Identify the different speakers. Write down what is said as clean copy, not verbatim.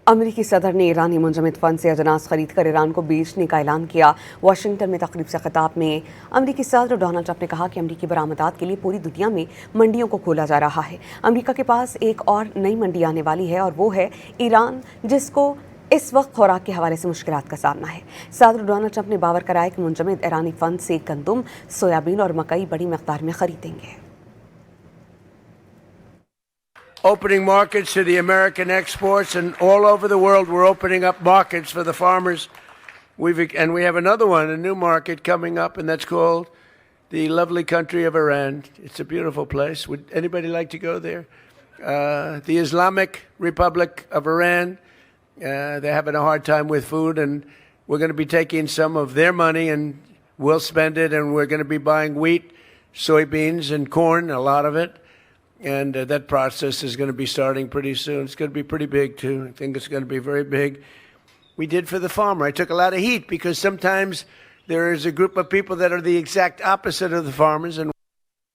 Speaker 1: अमरीकी सदर ने ईरानी मुंजमद फंड से अजनास खरीद कर ईरान को बेचने का ऐलान किया। वाशिंगटन में तकरीब से खिताब में अमरीकी सदर डोनाल्ड ट्रंप ने कहा कि अमरीकी बरामदात के लिए पूरी दुनिया में मंडियों को खोला जा रहा है। अमरीका के पास एक और नई मंडी आने वाली है और वो है ईरान, जिसको इस वक्त खुराक के हवाले से मुश्किलात का सामना है। सदर डोनाल्ड ट्रंप ने बावर कराया कि मुंजमद ईरानी फंड से गंदम, सोयाबीन और मकई बड़ी मकदार में खरीदेंगे।
Speaker 2: Opening markets to the American exports, and all over the world we're opening up markets for the farmers. We have another one, a new market coming up, and that's called the lovely country of Iran. It's a beautiful place. Would anybody like to go there? The Islamic Republic of Iran, they're having a hard time with food, and we're going to be taking some of their money and we'll spend it, and we're going to be buying wheat, soybeans, and corn, a lot of it. And that process is going to be starting pretty soon. It's going to be pretty big, too. I think it's going to be very big. We did for the farmer. I took a lot of heat because sometimes there is a group of people that are the exact opposite of the farmers. And